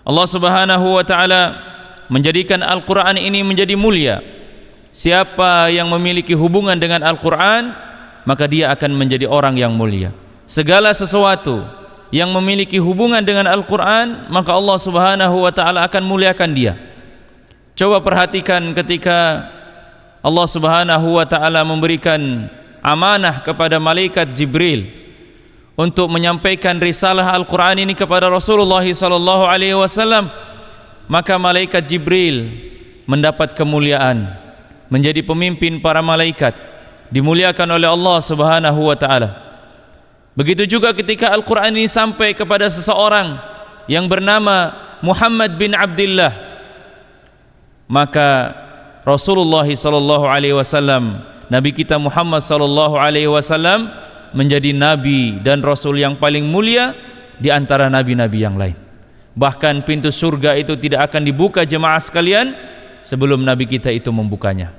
Allah Subhanahu wa taala menjadikan Al-Qur'an ini menjadi mulia. Siapa yang memiliki hubungan dengan Al-Qur'an, maka dia akan menjadi orang yang mulia. Segala sesuatu yang memiliki hubungan dengan Al-Qur'an, maka Allah Subhanahu wa taala akan muliakan dia. Coba perhatikan ketika Allah Subhanahu wa taala memberikan amanah kepada malaikat Jibril untuk menyampaikan risalah Al-Qur'an ini kepada Rasulullah sallallahu alaihi wasallam, maka malaikat Jibril mendapat kemuliaan, menjadi pemimpin para malaikat, dimuliakan oleh Allah Subhanahu wa taala. Begitu juga ketika Al-Qur'an ini sampai kepada seseorang yang bernama Muhammad bin Abdullah, maka Rasulullah sallallahu alaihi wasallam, Nabi kita Muhammad sallallahu alaihi wasallam, menjadi nabi dan rasul yang paling mulia di antara nabi-nabi yang lain. Bahkan pintu surga itu tidak akan dibuka jemaah sekalian sebelum nabi kita itu membukanya.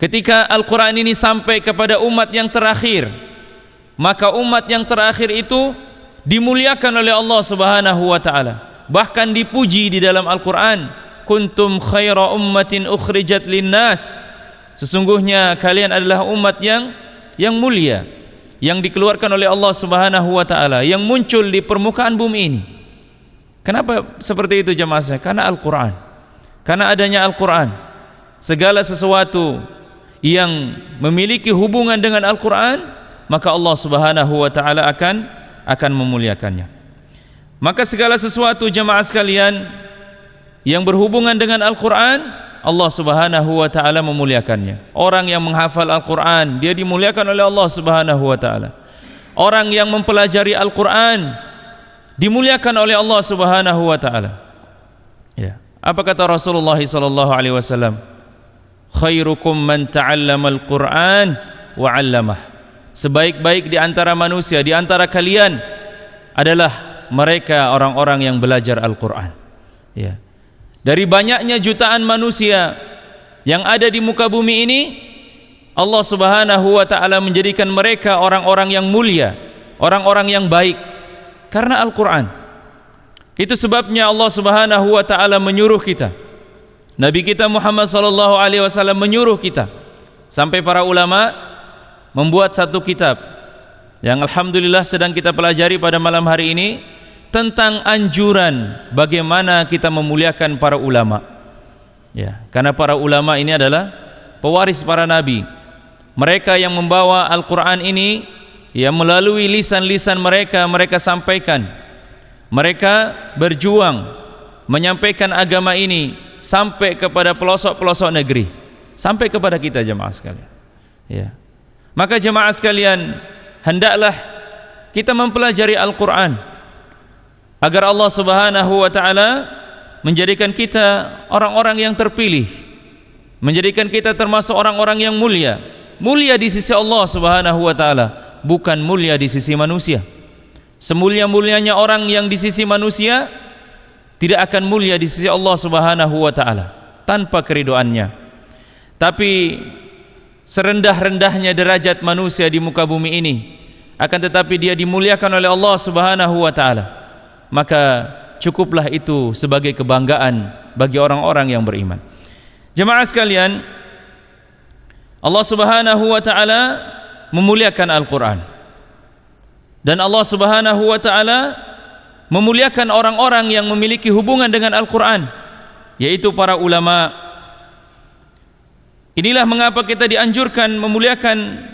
Ketika Al-Qur'an ini sampai kepada umat yang terakhir, maka umat yang terakhir itu dimuliakan oleh Allah Subhanahu wa taala. Bahkan dipuji di dalam Al-Qur'an, kuntum khaira ummatin ukhrijat linnas. Sesungguhnya kalian adalah umat yang mulia, yang dikeluarkan oleh Allah Subhanahu wa taala, yang muncul di permukaan bumi ini. Kenapa seperti itu jemaah? Karena Al-Qur'an. Karena adanya Al-Qur'an. Segala sesuatu yang memiliki hubungan dengan Al-Qur'an, maka Allah Subhanahu wa taala akan memuliakannya. Maka segala sesuatu jemaah sekalian yang berhubungan dengan Al-Qur'an, Allah Subhanahu wa taala memuliakannya. Orang yang menghafal Al-Qur'an, dia dimuliakan oleh Allah Subhanahu wa taala. Orang yang mempelajari Al-Qur'an dimuliakan oleh Allah Subhanahu wa taala. Ya. Apa kata Rasulullah sallallahu alaihi wasallam? Khairukum man ta'allama al-Qur'an wa 'allamah. Sebaik-baik di antara manusia, di antara kalian adalah mereka orang-orang yang belajar Al-Qur'an. Ya. Dari banyaknya jutaan manusia yang ada di muka bumi ini, Allah Subhanahu wa taala menjadikan mereka orang-orang yang mulia, orang-orang yang baik karena Al-Qur'an. Itu sebabnya Allah Subhanahu wa taala menyuruh kita, Nabi kita Muhammad sallallahu alaihi wasallam menyuruh kita, sampai para ulama membuat satu kitab yang alhamdulillah sedang kita pelajari pada malam hari ini, tentang anjuran bagaimana kita memuliakan para ulama. Ya, karena para ulama ini adalah pewaris para nabi. Mereka yang membawa Al-Qur'an ini, yang melalui lisan-lisan mereka, mereka sampaikan. Mereka berjuang menyampaikan agama ini sampai kepada pelosok-pelosok negeri, sampai kepada kita jemaah sekalian. Ya. Maka jemaah sekalian, hendaklah kita mempelajari Al-Qur'an agar Allah Subhanahu wa taala menjadikan kita orang-orang yang terpilih, menjadikan kita termasuk orang-orang yang mulia. Mulia di sisi Allah Subhanahu wa taala, bukan mulia di sisi manusia. Semulia-mulianya orang yang di sisi manusia tidak akan mulia di sisi Allah Subhanahu wa taala tanpa keridoannya. Tapi serendah-rendahnya derajat manusia di muka bumi ini, akan tetapi dia dimuliakan oleh Allah Subhanahu wa taala, maka cukuplah itu sebagai kebanggaan bagi orang-orang yang beriman. Jemaah sekalian, Allah Subhanahu wa taala memuliakan Al-Qur'an, dan Allah Subhanahu wa taala memuliakan orang-orang yang memiliki hubungan dengan Al-Qur'an, yaitu para ulama. Inilah mengapa kita dianjurkan memuliakan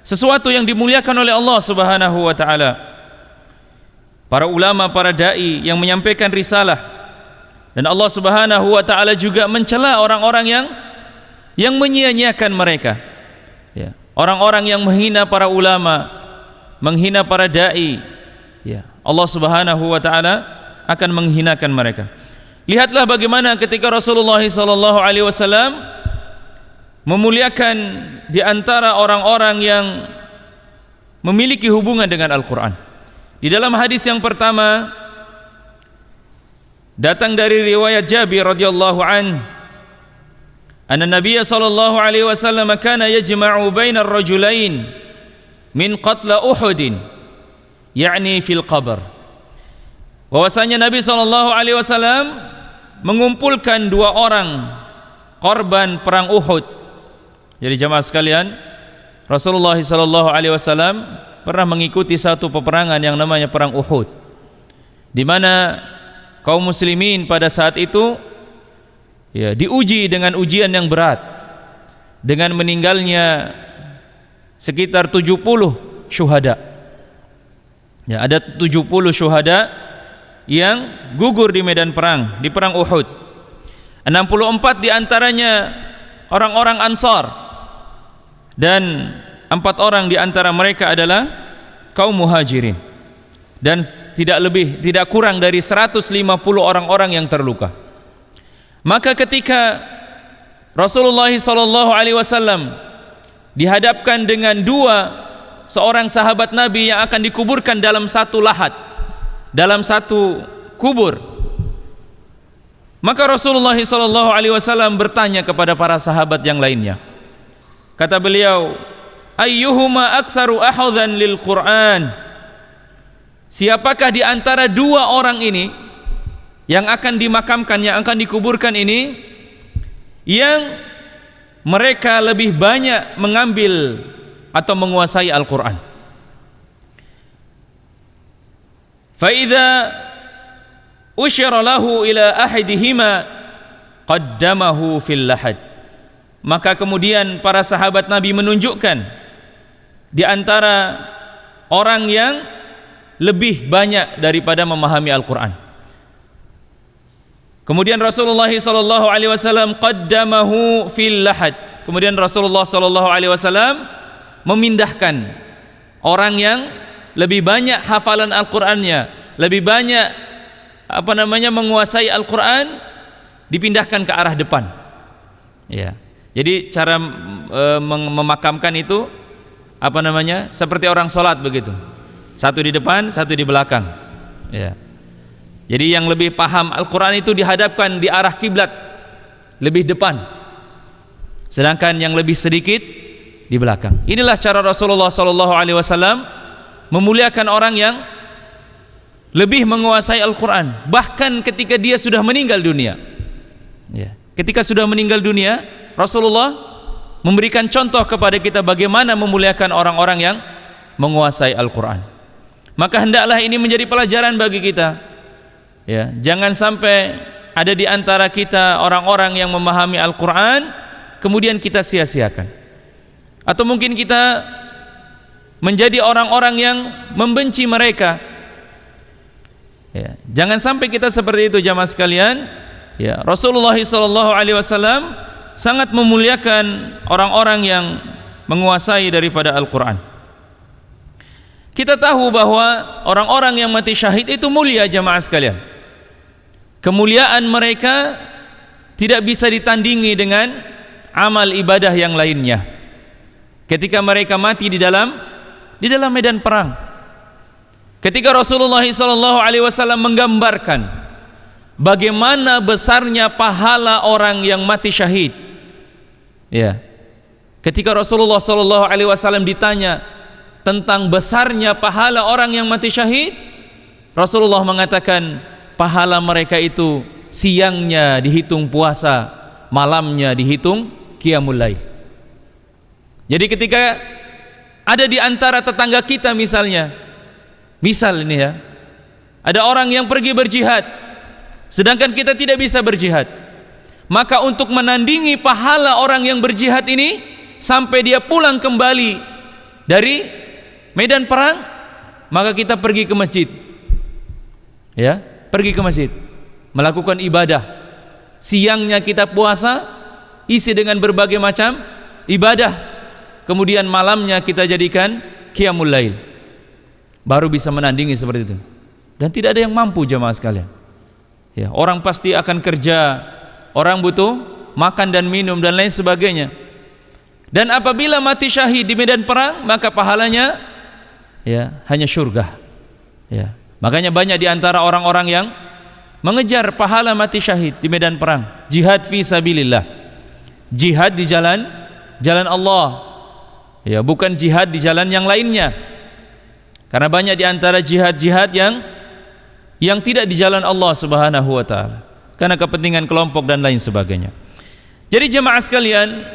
sesuatu yang dimuliakan oleh Allah Subhanahu wa taala. Para ulama, para dai yang menyampaikan risalah, dan Allah Subhanahu wa taala juga mencela orang-orang yang menyia-nyiakan mereka. Ya, orang-orang yang menghina para ulama, menghina para dai. Ya, Allah Subhanahu wa taala akan menghinakan mereka. Lihatlah bagaimana ketika Rasulullah sallallahu alaihi wasallam memuliakan di antara orang-orang yang memiliki hubungan dengan Al-Qur'an. Di dalam hadis yang pertama datang dari riwayat Jabir radhiyallahu an, anna Nabiy sallallahu alaihi wasallam kana yajma'u baina ar-rajulain min qatl Uhud, yakni fil qabr. bahwasanya Nabi SAW mengumpulkan 2 orang korban perang Uhud. Jadi jamaah sekalian, Rasulullah SAW pernah mengikuti satu peperangan yang namanya perang Uhud, di mana kaum muslimin pada saat itu diuji dengan ujian yang berat, dengan meninggalnya sekitar 70 syuhada. Ada 70 syuhada yang gugur di medan perang, di perang Uhud. 64 diantaranya orang-orang Ansar, dan 4 orang diantara mereka adalah kaum Muhajirin, dan tidak kurang dari 150 orang-orang yang terluka. Maka ketika Rasulullah SAW dihadapkan dengan 2 seorang sahabat Nabi yang akan dikuburkan dalam satu lahat, dalam satu kubur, maka Rasulullah SAW bertanya kepada para sahabat yang lainnya. Kata beliau, ayyuhuma aktsaru ahadhan lil Qur'an? Siapakah di antara 2 orang ini yang akan dimakamkan, yang akan dikuburkan ini, yang mereka lebih banyak mengambil atau menguasai Al-Quran? Fa idza usyira lahu ila ahadihima qaddamahu fil lahad. Maka kemudian para sahabat Nabi menunjukkan di antara orang yang lebih banyak daripada memahami Al-Quran. Kemudian Rasulullah SAW qaddamahu fil lahad. Kemudian Rasulullah SAW memindahkan orang yang lebih banyak hafalan Al-Qur'annya, lebih banyak menguasai Al-Qur'an, dipindahkan ke arah depan. Ya. Jadi cara memakamkan itu seperti orang sholat begitu. Satu di depan, satu di belakang. Ya. Jadi yang lebih paham Al-Qur'an itu dihadapkan di arah kiblat, lebih depan. Sedangkan yang lebih sedikit di belakang. Inilah cara Rasulullah SAW memuliakan orang yang lebih menguasai Al-Quran, bahkan ketika dia sudah meninggal dunia. Ketika sudah meninggal dunia, Rasulullah memberikan contoh kepada kita bagaimana memuliakan orang-orang yang menguasai Al-Quran. Maka hendaklah ini menjadi pelajaran bagi kita. Jangan sampai ada di antara kita orang-orang yang memahami Al-Quran kemudian kita sia-siakan, atau mungkin kita menjadi orang-orang yang membenci mereka. Jangan sampai kita seperti itu jamaah sekalian. Rasulullah SAW sangat memuliakan orang-orang yang menguasai daripada Al-Quran. Kita tahu bahwa orang-orang yang mati syahid itu mulia jamaah sekalian. Kemuliaan mereka tidak bisa ditandingi dengan amal ibadah yang lainnya. Ketika mereka mati di dalam medan perang, ketika Rasulullah SAW menggambarkan bagaimana besarnya pahala orang yang mati syahid, ketika Rasulullah SAW ditanya tentang besarnya pahala orang yang mati syahid, Rasulullah mengatakan pahala mereka itu siangnya dihitung puasa, malamnya dihitung qiyamul lail. Jadi ketika ada di antara tetangga kita misal ini ada orang yang pergi berjihad sedangkan kita tidak bisa berjihad, maka untuk menandingi pahala orang yang berjihad ini sampai dia pulang kembali dari medan perang, maka kita pergi ke masjid, pergi ke masjid melakukan ibadah. Siangnya kita puasa isi dengan berbagai macam ibadah, kemudian malamnya kita jadikan qiyamul lail, baru bisa menandingi seperti itu. Dan tidak ada yang mampu jamaah sekalian. Orang pasti akan kerja, orang butuh makan dan minum dan lain sebagainya. Dan apabila mati syahid di medan perang, maka pahalanya hanya surga. Makanya banyak di antara orang-orang yang mengejar pahala mati syahid di medan perang, jihad fi sabilillah, jihad di jalan Allah, bukan jihad di jalan yang lainnya. Karena banyak di antara jihad-jihad yang yang tidak di jalan Allah Subhanahu wa taala karena kepentingan kelompok dan lain sebagainya. Jadi jemaah sekalian,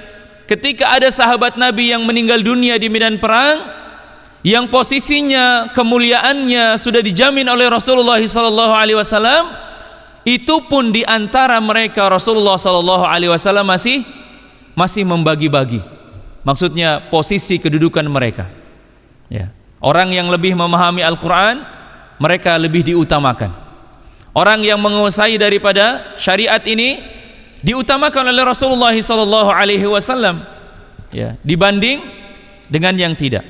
ketika ada sahabat Nabi yang meninggal dunia di medan perang, yang posisinya kemuliaannya sudah dijamin oleh Rasulullah SAW, itu pun di antara mereka Rasulullah SAW masih membagi-bagi. Maksudnya posisi kedudukan mereka. Ya. Orang yang lebih memahami Al-Quran, mereka lebih diutamakan. Orang yang menguasai daripada syariat ini diutamakan oleh Rasulullah SAW, ya, dibanding dengan yang tidak.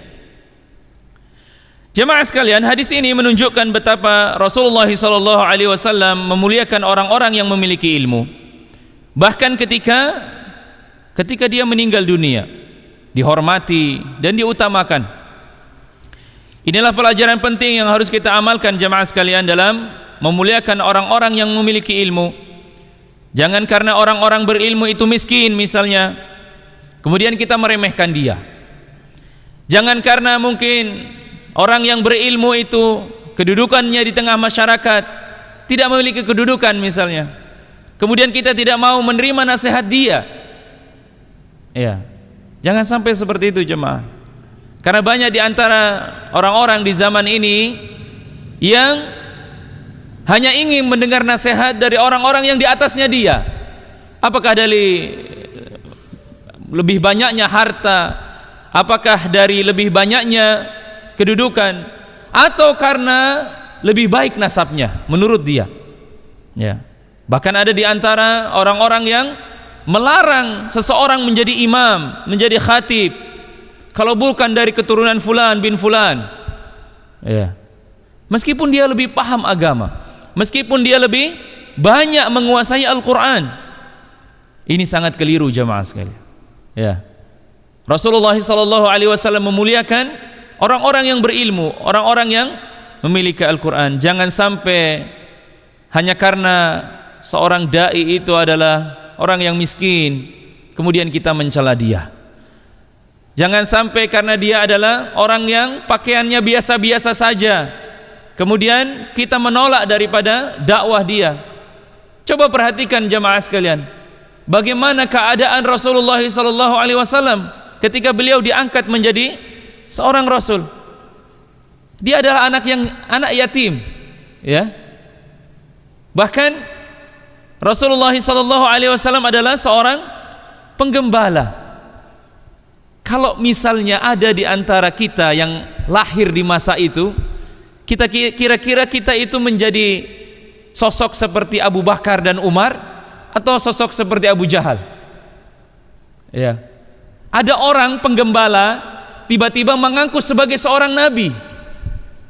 Jemaah sekalian, hadis ini menunjukkan betapa Rasulullah SAW memuliakan orang-orang yang memiliki ilmu. Bahkan ketika dia meninggal dunia, dihormati dan diutamakan. Inilah pelajaran penting yang harus kita amalkan jemaah sekalian dalam memuliakan orang-orang yang memiliki ilmu. Jangan karena orang-orang berilmu itu miskin misalnya, kemudian kita meremehkan dia. Jangan karena mungkin orang yang berilmu itu kedudukannya di tengah masyarakat tidak memiliki kedudukan misalnya, kemudian kita tidak mau menerima nasihat dia. Ya, jangan sampai seperti itu jemaah. Karena banyak di antara orang-orang di zaman ini yang hanya ingin mendengar nasihat dari orang-orang yang di atasnya dia. Apakah dari lebih banyaknya harta, apakah dari lebih banyaknya kedudukan, atau karena lebih baik nasabnya menurut dia. Ya. Bahkan ada di antara orang-orang yang melarang seseorang menjadi imam, menjadi khatib kalau bukan dari keturunan fulan bin fulan. Ya. Meskipun dia lebih paham agama, meskipun dia lebih banyak menguasai Al-Quran, ini sangat keliru jemaah sekalian. Ya. Rasulullah SAW memuliakan orang-orang yang berilmu, orang-orang yang memiliki Al-Quran. Jangan sampai hanya karena seorang da'i itu adalah orang yang miskin, kemudian kita mencela dia. Jangan sampai karena dia adalah orang yang pakaiannya biasa-biasa saja, kemudian kita menolak daripada dakwah dia. Coba perhatikan jamaah sekalian, bagaimana keadaan Rasulullah SAW ketika beliau diangkat menjadi seorang Rasul. Dia adalah anak yatim, ya. Bahkan Rasulullah SAW adalah seorang penggembala. Kalau misalnya ada di antara kita yang lahir di masa itu, kita kira-kira kita itu menjadi sosok seperti Abu Bakar dan Umar atau sosok seperti Abu Jahal? Ya. Ada orang penggembala tiba-tiba mengaku sebagai seorang nabi.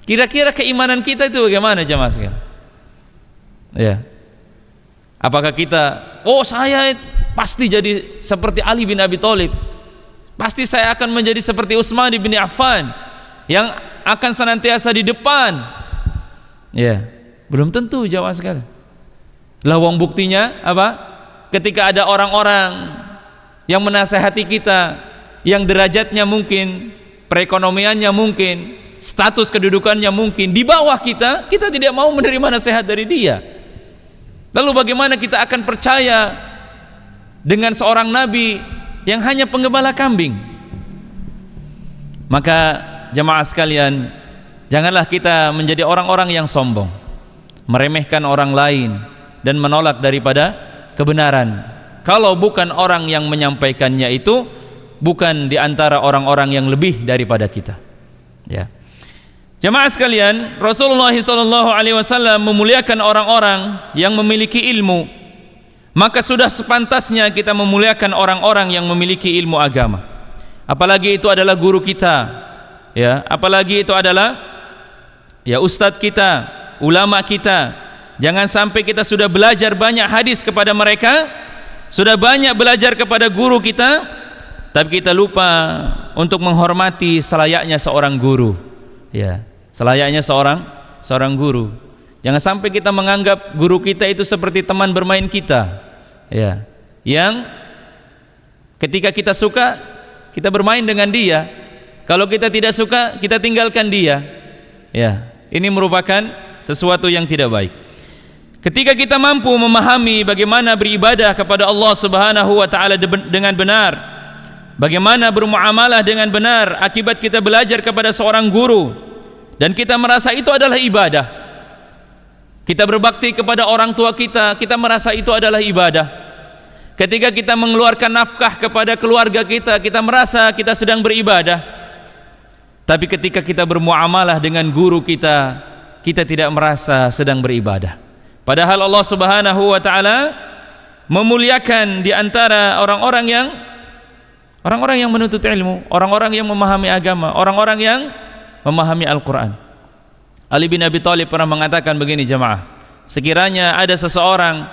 Kira-kira keimanan kita itu bagaimana jemaah sekalian? Ya. Apakah kita, oh saya pasti jadi seperti Ali bin Abi Thalib, pasti saya akan menjadi seperti Utsman bin Affan yang akan senantiasa di depan? Ya, belum tentu jemaah sekalian. Lawang buktinya apa? Ketika ada orang-orang yang menasehati kita, yang derajatnya mungkin, perekonomiannya mungkin, status kedudukannya mungkin di bawah kita tidak mau menerima nasihat dari dia. Lalu bagaimana kita akan percaya dengan seorang nabi yang hanya penggembala kambing? Maka jemaah sekalian, janganlah kita menjadi orang-orang yang sombong, meremehkan orang lain dan menolak daripada kebenaran. Kalau bukan orang yang menyampaikannya itu bukan di antara orang-orang yang lebih daripada kita. Ya. Jemaah sekalian, Rasulullah SAW memuliakan orang-orang yang memiliki ilmu. Maka sudah sepantasnya kita memuliakan orang-orang yang memiliki ilmu agama. Apalagi itu adalah guru kita, ya. Apalagi itu adalah ya ustadz kita, ulama kita. Jangan sampai kita sudah belajar banyak hadis kepada mereka, sudah banyak belajar kepada guru kita, tapi kita lupa untuk menghormati selayaknya seorang guru. Ya, selayaknya seorang guru. Jangan sampai kita menganggap guru kita itu seperti teman bermain kita, ya, yang ketika kita suka kita bermain dengan dia, kalau kita tidak suka kita tinggalkan dia. Ya, ini merupakan sesuatu yang tidak baik. Ketika kita mampu memahami bagaimana beribadah kepada Allah Subhanahu wa taala dengan benar, bagaimana bermuamalah dengan benar akibat kita belajar kepada seorang guru dan kita merasa itu adalah ibadah. Kita berbakti kepada orang tua kita, kita merasa itu adalah ibadah. Ketika kita mengeluarkan nafkah kepada keluarga kita, kita merasa kita sedang beribadah. Tapi ketika kita bermuamalah dengan guru kita, kita tidak merasa sedang beribadah. Padahal Allah Subhanahu wa taala memuliakan di antara orang-orang yang menuntut ilmu, orang-orang yang memahami agama, orang-orang yang memahami Al-Qur'an. Ali bin Abi Thalib pernah mengatakan begini jamaah, sekiranya ada seseorang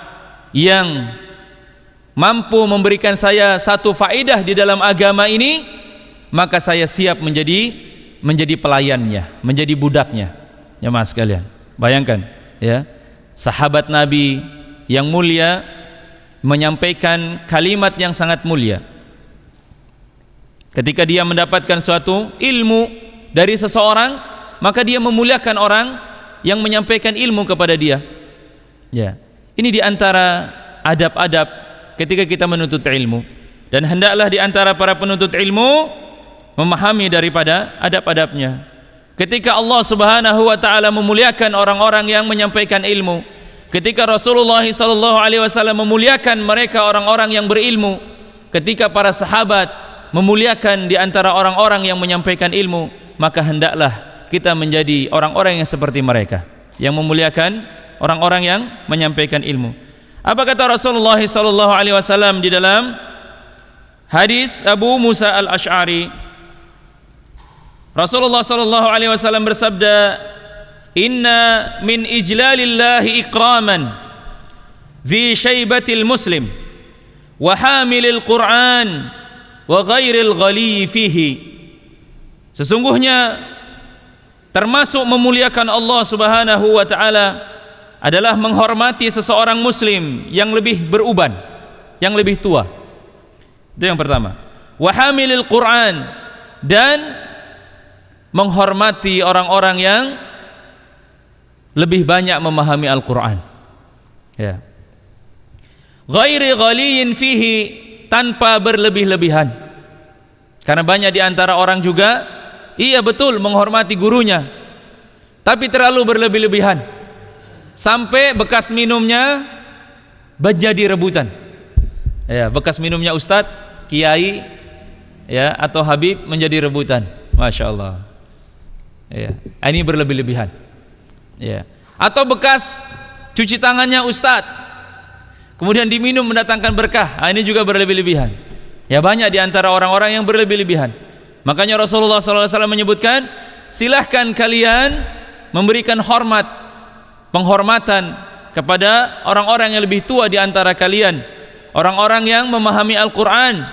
yang mampu memberikan saya satu faedah di dalam agama ini, maka saya siap menjadi pelayannya, menjadi budaknya. Jamaah sekalian, bayangkan ya, sahabat Nabi yang mulia menyampaikan kalimat yang sangat mulia. Ketika dia mendapatkan suatu ilmu dari seseorang, maka dia memuliakan orang yang menyampaikan ilmu kepada dia. Ya, ini di antara adab-adab ketika kita menuntut ilmu, dan hendaklah di antara para penuntut ilmu memahami daripada adab-adabnya. Ketika Allah Subhanahu wa taala memuliakan orang-orang yang menyampaikan ilmu, ketika Rasulullah sallallahu alaihi wasallam memuliakan mereka orang-orang yang berilmu, ketika para sahabat memuliakan di antara orang-orang yang menyampaikan ilmu, maka hendaklah kita menjadi orang-orang yang seperti mereka, yang memuliakan orang-orang yang menyampaikan ilmu. Apa kata Rasulullah sallallahu alaihi wasallam di dalam hadis Abu Musa al-Asy'ari? Rasulullah sallallahu alaihi wasallam bersabda, "Inna min ijlalillahi ikraman dhi syaibatil muslim wa hamilil Qur'an wa ghairil ghali fihi." Sesungguhnya termasuk memuliakan Allah Subhanahu wa taala adalah menghormati seseorang muslim yang lebih beruban, yang lebih tua. Itu yang pertama. Wa hamilil Qur'an, dan menghormati orang-orang yang lebih banyak memahami Al-Quran. Ya. Ghairi ghaliyin fihi, tanpa berlebih-lebihan. Karena banyak di antara orang juga, iya betul menghormati gurunya, tapi terlalu berlebih-lebihan, sampai bekas minumnya menjadi rebutan. Ya, bekas minumnya ustadz, kiai, ya, atau habib menjadi rebutan. Masya Allah. Ya, ini berlebih-lebihan. Ya. Atau bekas cuci tangannya ustadz, kemudian diminum mendatangkan berkah. Ini juga berlebih-lebihan. Ya, banyak di antara orang-orang yang berlebih-lebihan. Makanya Rasulullah SAW menyebutkan, silahkan kalian memberikan penghormatan kepada orang-orang yang lebih tua di antara kalian, orang-orang yang memahami Al-Quran.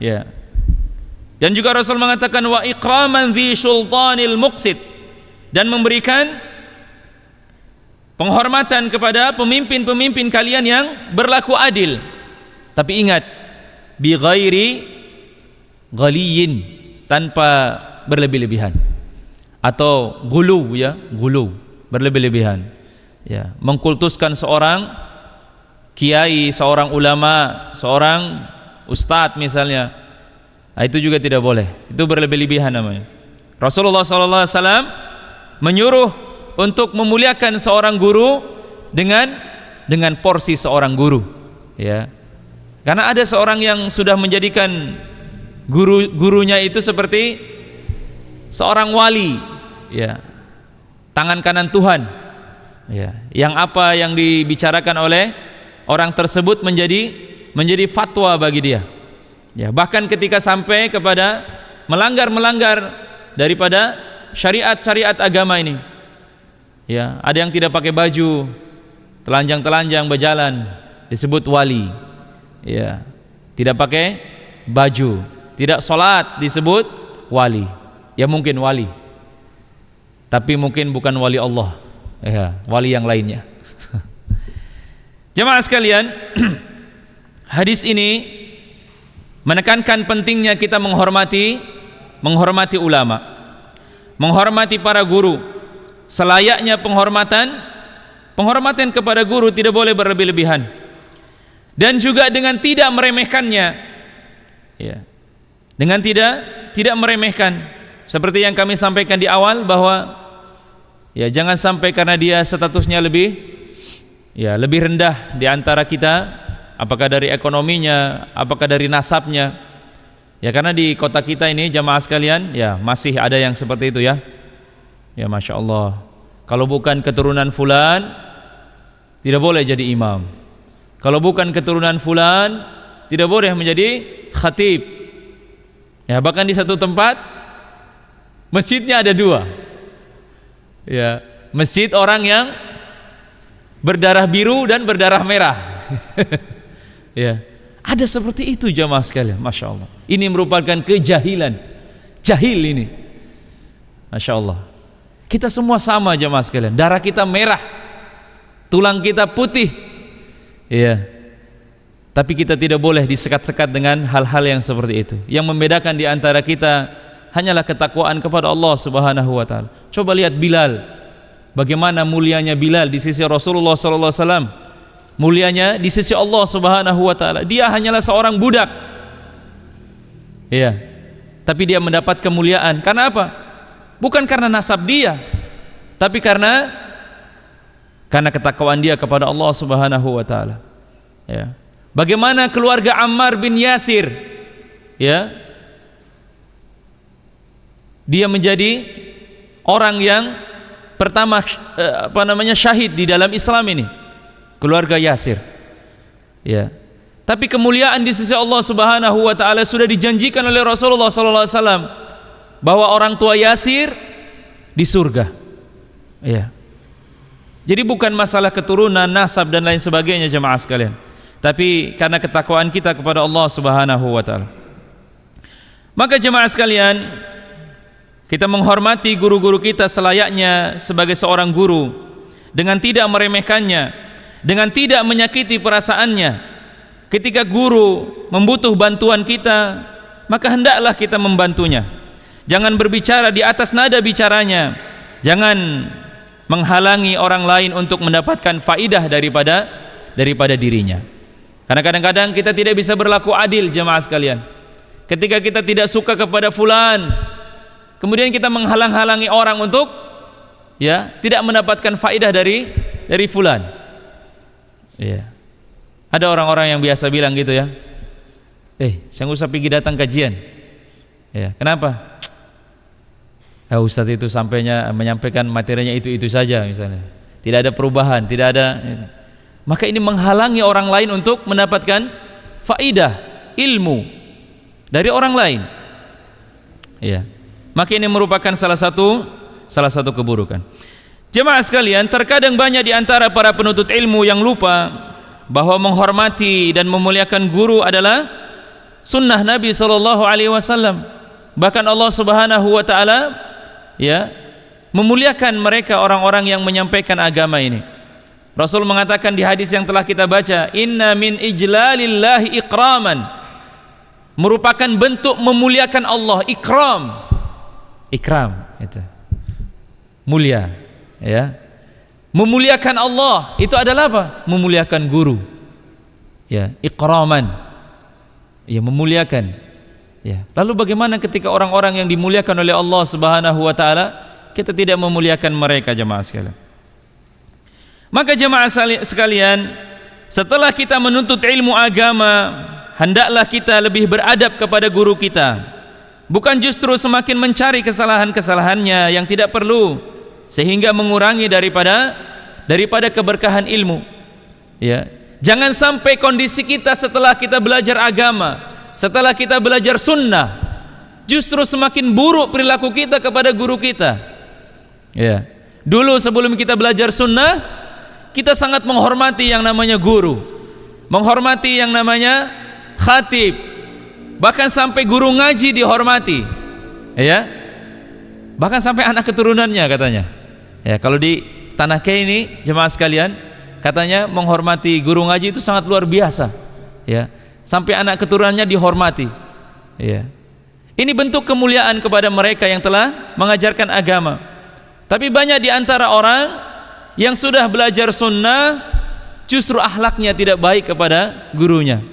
Ya. Dan juga Rasul mengatakan, wa ikraman dhi sultanil muqsid, dan memberikan penghormatan kepada pemimpin-pemimpin kalian yang berlaku adil. Tapi ingat, bi ghairi ghaliyin, tanpa berlebih-lebihan, atau gulu, ya, gulu, berlebih-lebihan. Ya, mengkultuskan seorang kiai, seorang ulama, seorang ustadz misalnya. Itu juga tidak boleh. Itu berlebih-lebihan namanya. Rasulullah SAW menyuruh untuk memuliakan seorang guru dengan porsi seorang guru. Ya, karena ada seorang yang sudah menjadikan gurunya itu seperti seorang wali. Ya, tangan kanan Tuhan. Ya, yang apa yang dibicarakan oleh orang tersebut menjadi fatwa bagi dia. Ya, bahkan ketika sampai kepada melanggar daripada syariat agama ini. Ya, ada yang tidak pakai baju, telanjang berjalan, disebut wali. Ya, tidak pakai baju, tidak sholat, disebut wali. Ya, mungkin wali, tapi mungkin bukan wali Allah. Ya, wali yang lainnya. Jemaah sekalian, hadis ini menekankan pentingnya kita menghormati ulama, menghormati para guru, selayaknya penghormatan kepada guru tidak boleh berlebih-lebihan, dan juga dengan tidak meremehkannya, ya, dengan tidak meremehkan, seperti yang kami sampaikan di awal bahwa ya jangan sampai karena dia statusnya lebih rendah di antara kita, apakah dari ekonominya, apakah dari nasabnya, ya, karena di kota kita ini jamaah sekalian ya masih ada yang seperti itu ya. Ya Masya Allah, kalau bukan keturunan fulan tidak boleh jadi imam, kalau bukan keturunan fulan tidak boleh menjadi khatib. Ya, bahkan di satu tempat masjidnya ada dua, ya, masjid orang yang berdarah biru dan berdarah merah. Ya, ada seperti itu jamaah sekalian. Masya Allah, ini merupakan kejahilan, jahil ini. Masya Allah, kita semua sama jamaah sekalian, darah kita merah, tulang kita putih, ya, tapi kita tidak boleh disekat-sekat dengan hal-hal yang seperti itu. Yang membedakan di antara kita hanyalah ketakwaan kepada Allah Subhanahu wa taala. Coba lihat Bilal, bagaimana mulianya Bilal di sisi Rasulullah sallallahu alaihi wasallam, mulianya di sisi Allah Subhanahu wa taala. Dia hanyalah seorang budak, ya, tapi dia mendapat kemuliaan karena apa? Bukan karena nasab dia, tapi karena ketakwaan dia kepada Allah Subhanahu wa taala. Ya. Bagaimana keluarga Ammar bin Yasir, ya, dia menjadi orang yang pertama syahid di dalam Islam ini, keluarga Yasir, ya. Tapi kemuliaan di sisi Allah Subhanahu wa taala sudah dijanjikan oleh Rasulullah sallallahu alaihi wasallam bahwa orang tua Yasir di surga, ya. Jadi bukan masalah keturunan, nasab dan lain sebagainya jemaah sekalian, tapi karena ketakwaan kita kepada Allah Subhanahu wa taala. Maka jemaah sekalian, kita menghormati guru-guru kita selayaknya sebagai seorang guru, dengan tidak meremehkannya, dengan tidak menyakiti perasaannya. Ketika guru membutuh bantuan kita, maka hendaklah kita membantunya. Jangan berbicara di atas nada bicaranya, jangan menghalangi orang lain untuk mendapatkan faidah daripada dirinya. Karena kadang-kadang kita tidak bisa berlaku adil jemaah sekalian. Ketika kita tidak suka kepada fulan, kemudian kita menghalang-halangi orang untuk tidak mendapatkan faidah dari fulan. Ya. Ada orang-orang yang biasa bilang gitu ya, saya nggak usah pergi datang kajian. Ya, kenapa? Ustadz itu menyampaikan materinya itu saja misalnya, tidak ada perubahan, tidak ada. Maka ini menghalangi orang lain untuk mendapatkan faidah ilmu dari orang lain. Ya, maka ini merupakan salah satu keburukan. Jemaah sekalian, terkadang banyak di antara para penuntut ilmu yang lupa bahwa menghormati dan memuliakan guru adalah sunnah Nabi sallallahu alaihi wasallam. Bahkan Allah Subhanahu wa taala memuliakan mereka, orang-orang yang menyampaikan agama ini. Rasul mengatakan di hadis yang telah kita baca, inna min ijlalillahi ikraman, merupakan bentuk memuliakan Allah. Ikram itu mulia, ya. Memuliakan Allah itu adalah apa? Memuliakan guru, ya, ikraman, ya, memuliakan. Ya. Lalu bagaimana ketika orang-orang yang dimuliakan oleh Allah Subhanahu wa taala kita tidak memuliakan mereka jemaah sekalian? Maka jemaah sekalian, setelah kita menuntut ilmu agama, hendaklah kita lebih beradab kepada guru kita. Bukan justru semakin mencari kesalahan-kesalahannya yang tidak perlu, sehingga mengurangi daripada keberkahan ilmu. Ya. Jangan sampai kondisi kita setelah kita belajar agama, setelah kita belajar sunnah, justru semakin buruk perilaku kita kepada guru kita. Ya. Dulu sebelum kita belajar sunnah, kita sangat menghormati yang namanya guru, menghormati yang namanya khatib, bahkan sampai guru ngaji dihormati, ya. Bahkan sampai anak keturunannya katanya. Ya, kalau di tanah K ini jemaah sekalian, katanya menghormati guru ngaji itu sangat luar biasa. Ya. Sampai anak keturunannya dihormati. Ya. Ini bentuk kemuliaan kepada mereka yang telah mengajarkan agama. Tapi banyak di antara orang yang sudah belajar sunnah justru akhlaknya tidak baik kepada gurunya.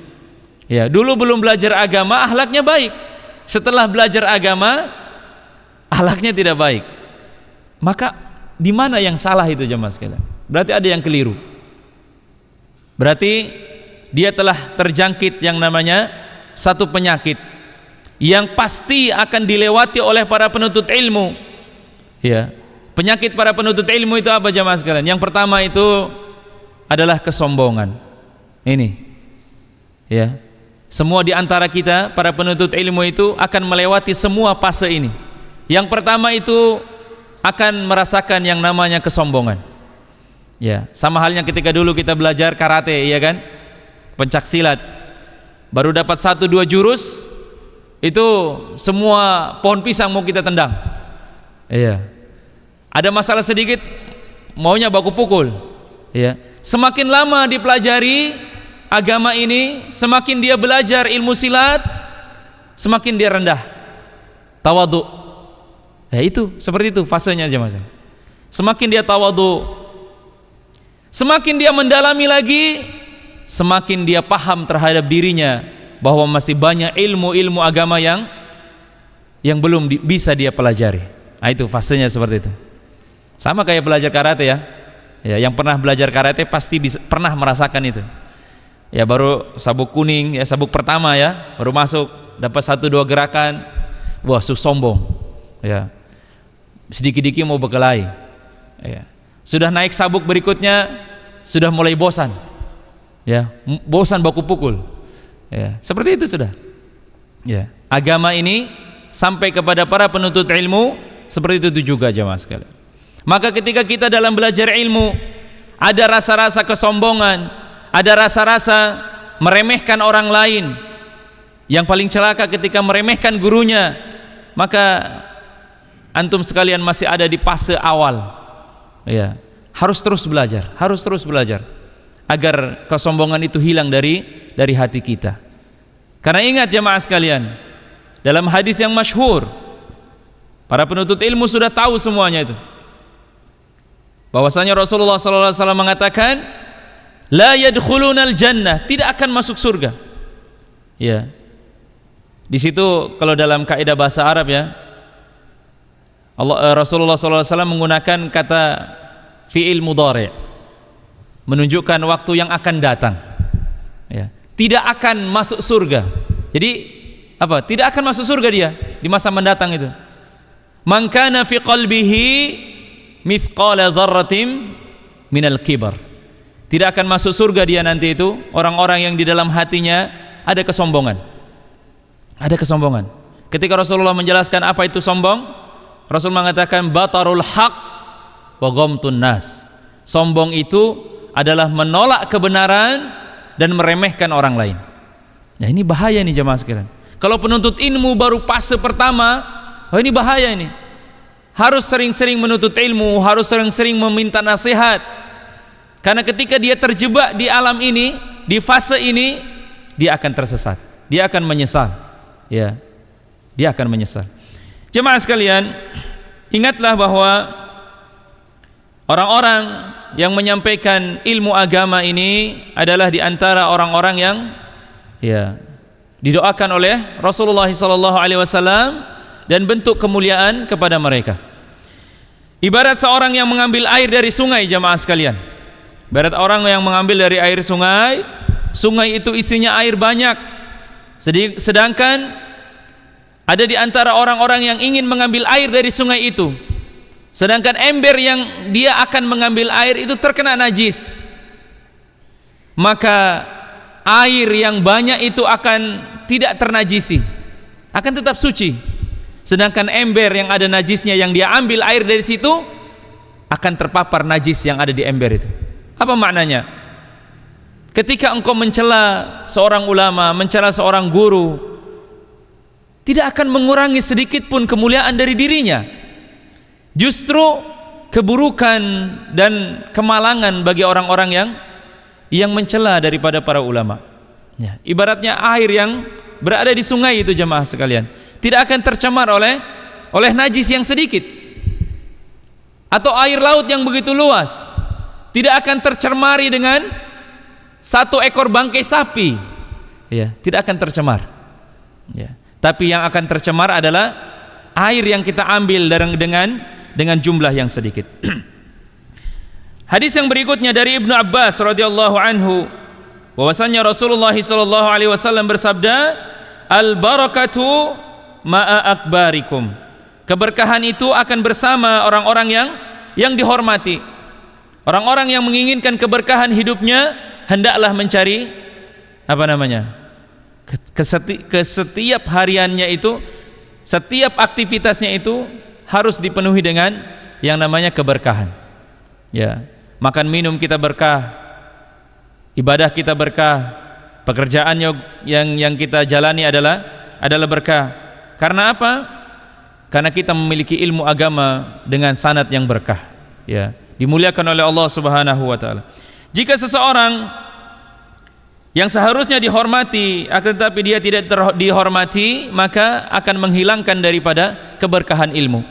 Ya, dulu belum belajar agama akhlaknya baik. Setelah belajar agama akhlaknya tidak baik. Maka di mana yang salah itu jemaah sekalian? Berarti ada yang keliru. Berarti dia telah terjangkit yang namanya satu penyakit yang pasti akan dilewati oleh para penuntut ilmu. Ya. Penyakit para penuntut ilmu itu apa jemaah sekalian? Yang pertama itu adalah kesombongan. Ini. Ya. Semua di antara kita para penuntut ilmu itu akan melewati semua fase ini. Yang pertama itu akan merasakan yang namanya kesombongan. Ya, sama halnya ketika dulu kita belajar karate, iya kan? Pencak silat. Baru dapat 1-2 jurus, itu semua pohon pisang mau kita tendang. Iya. Ada masalah sedikit, maunya baku pukul. Iya. Semakin lama dipelajari agama ini, semakin dia belajar ilmu silat, semakin dia rendah. Tawadhu. Ya itu, seperti itu fasenya aja mas. Semakin dia tawadhu, semakin dia mendalami lagi, semakin dia paham terhadap dirinya bahwa masih banyak ilmu-ilmu agama yang belum bisa dia pelajari. Nah, itu fasenya seperti itu. Sama kayak belajar karate ya. Ya, yang pernah belajar karate pasti pernah merasakan itu. Ya baru sabuk kuning, ya sabuk pertama ya, baru masuk dapat 1-2 gerakan, wah sombong. Ya. Sedikit-sedikit mau berkelahi. Ya. Sudah naik sabuk berikutnya sudah mulai bosan. Ya, bosan baku pukul. Ya, seperti itu sudah. Ya, agama ini sampai kepada para penuntut ilmu seperti itu juga jemaah sekalian. Maka ketika kita dalam belajar ilmu ada rasa-rasa kesombongan, ada rasa-rasa meremehkan orang lain. Yang paling celaka ketika meremehkan gurunya, maka antum sekalian masih ada di fase awal. Ya, harus terus belajar agar kesombongan itu hilang dari hati kita. Karena ingat jemaah sekalian, dalam hadis yang masyhur, para penuntut ilmu sudah tahu semuanya itu. Bahwasanya Rasulullah SAW mengatakan, la yadkhulunal jannah, tidak akan masuk surga. Ya. Di situ kalau dalam kaidah bahasa Arab ya, Rasulullah SAW menggunakan kata fi'il mudhari', menunjukkan waktu yang akan datang. Ya. Tidak akan masuk surga. Jadi apa? Tidak akan masuk surga dia di masa mendatang itu. Man kana fi qalbihi mithqala dzarratin minal kibar. Tidak akan masuk surga dia nanti itu orang-orang yang di dalam hatinya ada kesombongan. Ada kesombongan. Ketika Rasulullah menjelaskan apa itu sombong, Rasul mengatakan batarul haq wa ghamtun nas. Sombong itu adalah menolak kebenaran dan meremehkan orang lain. Nah, ini bahaya nih jemaah sekalian. Kalau penuntut ilmu baru fase pertama, oh ini bahaya ini. Harus sering-sering menuntut ilmu, harus sering-sering meminta nasihat. Karena ketika dia terjebak di alam ini, di fase ini, dia akan tersesat. Dia akan menyesal. Ya. Dia akan menyesal. Jemaah sekalian, ingatlah bahwa orang-orang yang menyampaikan ilmu agama ini adalah di antara orang-orang yang ya didoakan oleh Rasulullah SAW dan bentuk kemuliaan kepada mereka. Ibarat seorang yang mengambil air dari sungai jamaah sekalian. Ibarat orang yang mengambil dari air sungai, sungai itu isinya air banyak. Sedangkan ada di antara orang-orang yang ingin mengambil air dari sungai itu. Sedangkan ember yang dia akan mengambil air itu terkena najis. Maka air yang banyak itu akan tidak ternajisi, akan tetap suci. Sedangkan ember yang ada najisnya yang dia ambil air dari situ akan terpapar najis yang ada di ember itu. Apa maknanya? Ketika engkau mencela seorang ulama, mencela seorang guru, tidak akan mengurangi sedikit pun kemuliaan dari dirinya. Justru keburukan dan kemalangan bagi orang-orang yang mencela daripada para ulama. Ya, ibaratnya air yang berada di sungai itu jemaah sekalian, tidak akan tercemar oleh najis yang sedikit. atau air laut yang begitu luas tidak akan tercemari dengan satu ekor bangkai sapi, ya, tidak akan tercemar, ya. Tapi yang akan tercemar adalah air yang kita ambil dengan jumlah yang sedikit. Hadis yang berikutnya dari Ibnu Abbas radhiyallahu anhu, bahwasanya Rasulullah sallallahu alaihi wasallam bersabda, al barakatu ma'a akbarikum, keberkahan itu akan bersama orang-orang yang dihormati. Orang-orang yang menginginkan keberkahan hidupnya hendaklah mencari ke setiap hariannya itu, setiap aktivitasnya itu harus dipenuhi dengan yang namanya keberkahan, ya. Makan minum kita berkah, ibadah kita berkah, pekerjaan yang kita jalani adalah berkah. Karena apa? Karena kita memiliki ilmu agama dengan sanad yang berkah, ya, dimuliakan oleh Allah Subhanahu wa taala. Jika seseorang yang seharusnya dihormati akan tetapi dia tidak dihormati, maka akan menghilangkan daripada keberkahan ilmu.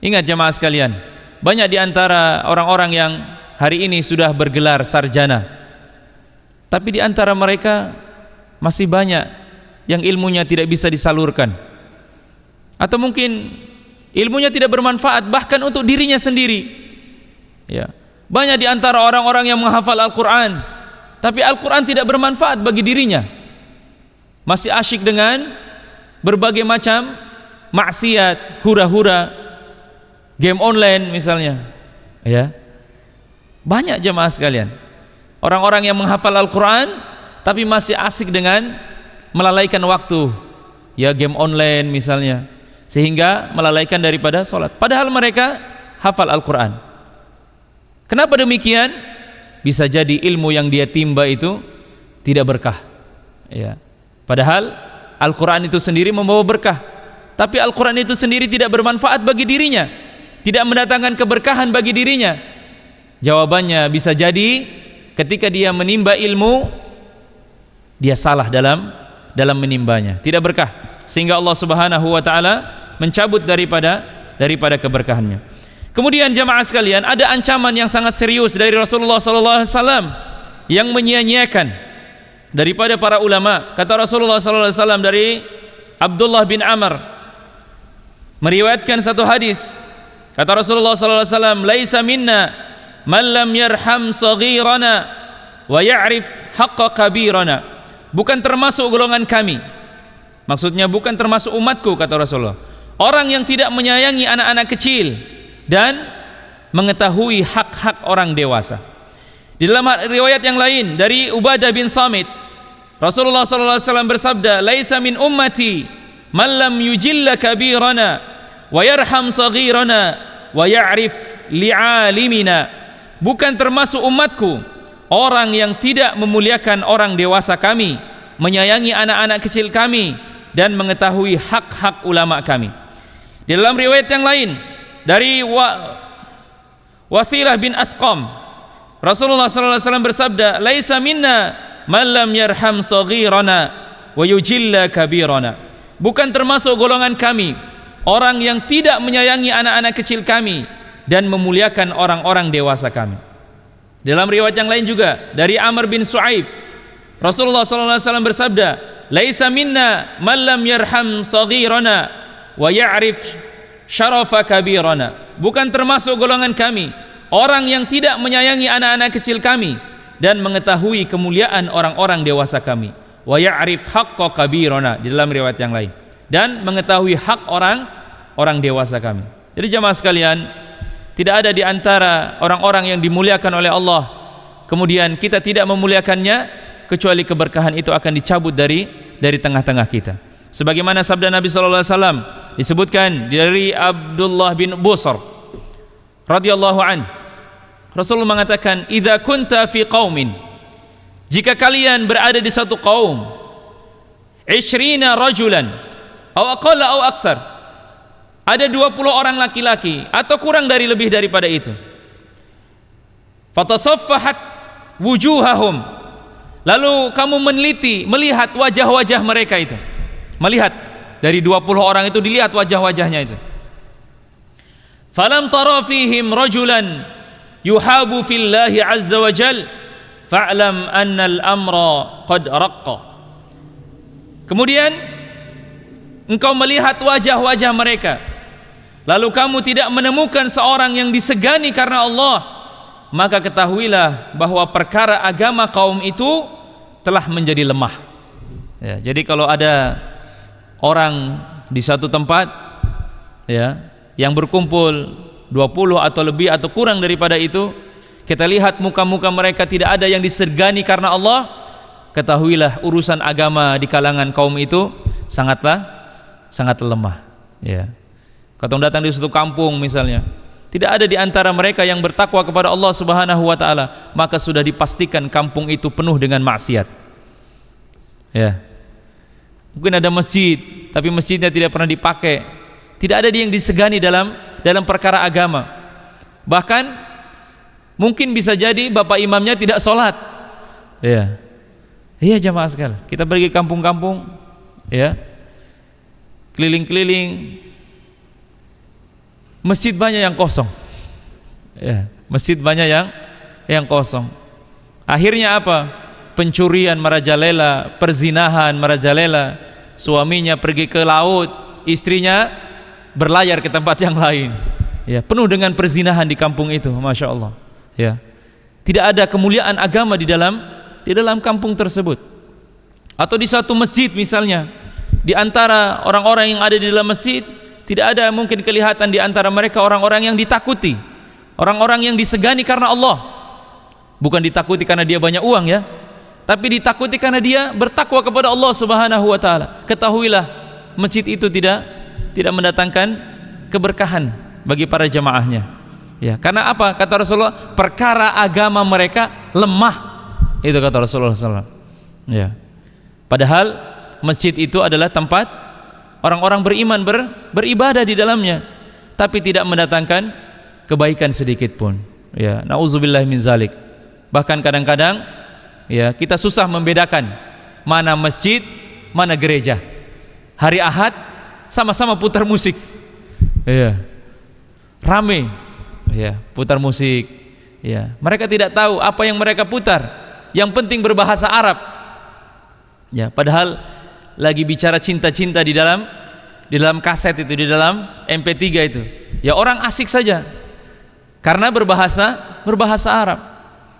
Ingat jemaah sekalian, banyak di antara orang-orang yang hari ini sudah bergelar sarjana, tapi di antara mereka masih banyak yang ilmunya tidak bisa disalurkan, atau mungkin ilmunya tidak bermanfaat bahkan untuk dirinya sendiri, ya. Banyak di antara orang-orang yang menghafal Al-Quran, tapi Al-Quran tidak bermanfaat bagi dirinya, masih asyik dengan berbagai macam maksiat, hura-hura, game online misalnya, ya. Banyak jemaah sekalian orang-orang yang menghafal Al-Quran tapi masih asik dengan melalaikan waktu, ya, game online misalnya, sehingga melalaikan daripada sholat, padahal mereka hafal Al-Quran. Kenapa demikian? Bisa jadi ilmu yang dia timba itu tidak berkah, ya. Padahal Al-Quran itu sendiri membawa berkah, tapi Al-Quran itu sendiri tidak bermanfaat bagi dirinya, tidak mendatangkan keberkahan bagi dirinya. Jawabannya bisa jadi ketika dia menimba ilmu, dia salah dalam menimbanya, tidak berkah, sehingga Allah Subhanahu wa taala mencabut daripada keberkahannya. Kemudian jamaah sekalian, ada ancaman yang sangat serius dari Rasulullah sallallahu alaihi wasallam yang menyia-nyiakan daripada para ulama. Kata Rasulullah sallallahu alaihi wasallam dari Abdullah bin Amr meriwayatkan satu hadis, kata Rasulullah sallallahu alaihi wasallam, laisa minna man lam yarham saghirana wa ya'rif haqqa kabirana. Bukan termasuk golongan kami, maksudnya bukan termasuk umatku, kata Rasulullah, orang yang tidak menyayangi anak-anak kecil dan mengetahui hak-hak orang dewasa. Di dalam riwayat yang lain dari Ubadah bin Samit, Rasulullah sallallahu alaihi wasallam bersabda, laisa min ummati man lam yujilla kabirana wa yarham saghirana wa ya'rif li'alimina. Bukan termasuk umatku orang yang tidak memuliakan orang dewasa kami, menyayangi anak-anak kecil kami, dan mengetahui hak-hak ulama kami. Di dalam riwayat yang lain dari Wathilah bin Asqam, Rasulullah sallallahu alaihi wasallam bersabda, laisa minna man lam yarham saghirana wa yujilla kabirana. Bukan termasuk golongan kami orang yang tidak menyayangi anak-anak kecil kami dan memuliakan orang-orang dewasa kami. Dalam riwayat yang lain juga dari Amr bin Su'aib, Rasulullah sallallahu alaihi wasallam bersabda, laisa minna man lam yarham saghirana wa ya'rif syarafa kabirana. Bukan termasuk golongan kami orang yang tidak menyayangi anak-anak kecil kami dan mengetahui kemuliaan orang-orang dewasa kami. Wa ya'rif haqqa kabirana, di dalam riwayat yang lain, dan mengetahui hak orang dewasa kami. Jadi jamaah sekalian, tidak ada di antara orang-orang yang dimuliakan oleh Allah kemudian kita tidak memuliakannya, kecuali keberkahan itu akan dicabut dari tengah-tengah kita. Sebagaimana sabda Nabi sallallahu alaihi wasallam disebutkan dari Abdullah bin Busr radhiyallahu an, Rasulullah mengatakan, idza kunta fi qaumin, jika kalian berada di satu kaum, 20 rajulan aw aqalla aw aksar, ada 20 orang laki-laki atau kurang dari lebih daripada itu, fatasaffahat wujuhahum, lalu kamu meneliti melihat wajah-wajah mereka itu, melihat dari 20 orang itu dilihat wajah-wajahnya itu, falam tara fihim rajulan yuhabu fillahi azza wa jal fa'lam anna al-amra qad raqqa. Kemudian engkau melihat wajah-wajah mereka, lalu kamu tidak menemukan seorang yang disegani karena Allah, maka ketahuilah bahwa perkara agama kaum itu telah menjadi lemah. Ya, jadi kalau ada orang di satu tempat, ya, yang berkumpul 20 atau lebih atau kurang daripada itu, kita lihat muka-muka mereka tidak ada yang disegani karena Allah, ketahuilah urusan agama di kalangan kaum itu sangat lemah. Ya. Katong datang di suatu kampung misalnya, tidak ada di antara mereka yang bertakwa kepada Allah Subhanahu wa taala, maka sudah dipastikan kampung itu penuh dengan maksiat. Ya. Mungkin ada masjid, tapi masjidnya tidak pernah dipakai. Tidak ada yang disegani dalam perkara agama. Bahkan mungkin bisa jadi bapak imamnya tidak sholat. Ya. Iya jamaah sekalian, kita pergi kampung-kampung, ya, keliling-keliling, masjid banyak yang kosong, ya, masjid banyak yang kosong. Akhirnya apa? Pencurian merajalela, perzinahan merajalela, suaminya pergi ke laut, istrinya berlayar ke tempat yang lain, ya, penuh dengan perzinahan di kampung itu, masya Allah, ya. Tidak ada kemuliaan agama di dalam kampung tersebut. Atau di suatu masjid misalnya, di antara orang-orang yang ada di dalam masjid tidak ada mungkin kelihatan di antara mereka orang-orang yang ditakuti, orang-orang yang disegani karena Allah. Bukan ditakuti karena dia banyak uang, ya, tapi ditakuti karena dia bertakwa kepada Allah Subhanahu wa taala. Ketahuilah masjid itu tidak mendatangkan keberkahan bagi para jamaahnya, ya. Karena apa? Kata Rasulullah, perkara agama mereka lemah. Itu kata Rasulullah SAW. Ya. Padahal masjid itu adalah tempat orang-orang beriman beribadah di dalamnya, tapi tidak mendatangkan kebaikan sedikit pun. Ya, nauzubillah min zalik. Bahkan kadang-kadang, ya, kita susah membedakan mana masjid, mana gereja. Hari Ahad sama-sama putar musik. Ya. Rame. Ya, putar musik. Ya. Mereka tidak tahu apa yang mereka putar. Yang penting berbahasa Arab, ya, padahal lagi bicara cinta-cinta di dalam kaset itu, di dalam MP3 itu, ya, orang asik saja karena berbahasa Arab.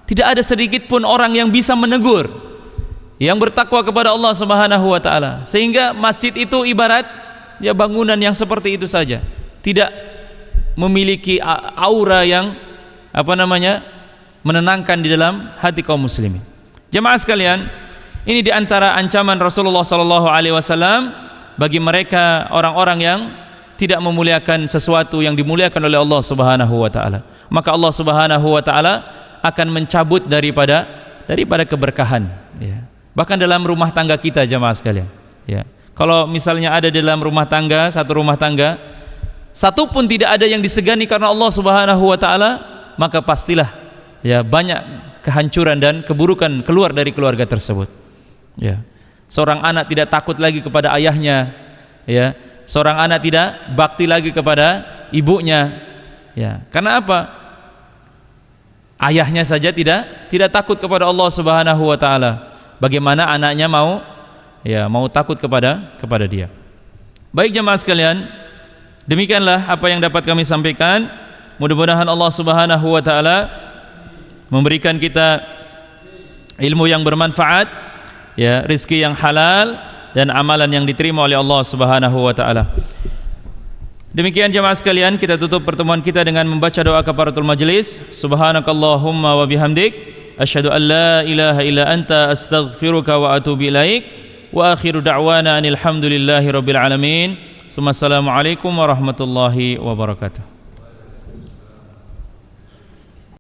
Tidak ada sedikit pun orang yang bisa menegur yang bertakwa kepada Allah Subhanahu wa taala, sehingga masjid itu ibarat, ya, bangunan yang seperti itu saja, tidak memiliki aura yang menenangkan di dalam hati kaum muslimin. Jemaah sekalian, ini diantara ancaman Rasulullah SAW bagi mereka orang-orang yang tidak memuliakan sesuatu yang dimuliakan oleh Allah Subhanahu wa taala. Maka Allah Subhanahu wa taala akan mencabut daripada keberkahan, ya. Bahkan dalam rumah tangga kita, jemaah sekalian, ya. Kalau misalnya ada dalam rumah tangga, satu rumah tangga, satu pun tidak ada yang disegani karena Allah Subhanahu wa taala, maka pastilah, ya, banyak kehancuran dan keburukan keluar dari keluarga tersebut, ya. Seorang anak tidak takut lagi kepada ayahnya, ya. Seorang anak tidak bakti lagi kepada ibunya, ya. Karena apa? Ayahnya saja tidak takut kepada Allah Subhanahu wa taala. Bagaimana anaknya mau takut kepada dia? Baik jemaah sekalian, demikianlah apa yang dapat kami sampaikan. Mudah-mudahan Allah Subhanahu wa taala memberikan kita ilmu yang bermanfaat, ya, rezeki yang halal dan amalan yang diterima oleh Allah Subhanahu wa taala. Demikian jemaah sekalian, kita tutup pertemuan kita dengan membaca doa kafaratul majelis. Subhanakallahumma wa bihamdik, asyhadu an la ilaha illa anta, astaghfiruka wa atubu ilaik. Wa akhiru da'wana anil hamdulillahi rabbil alamin. Assalamualaikum warahmatullahi wabarakatuh.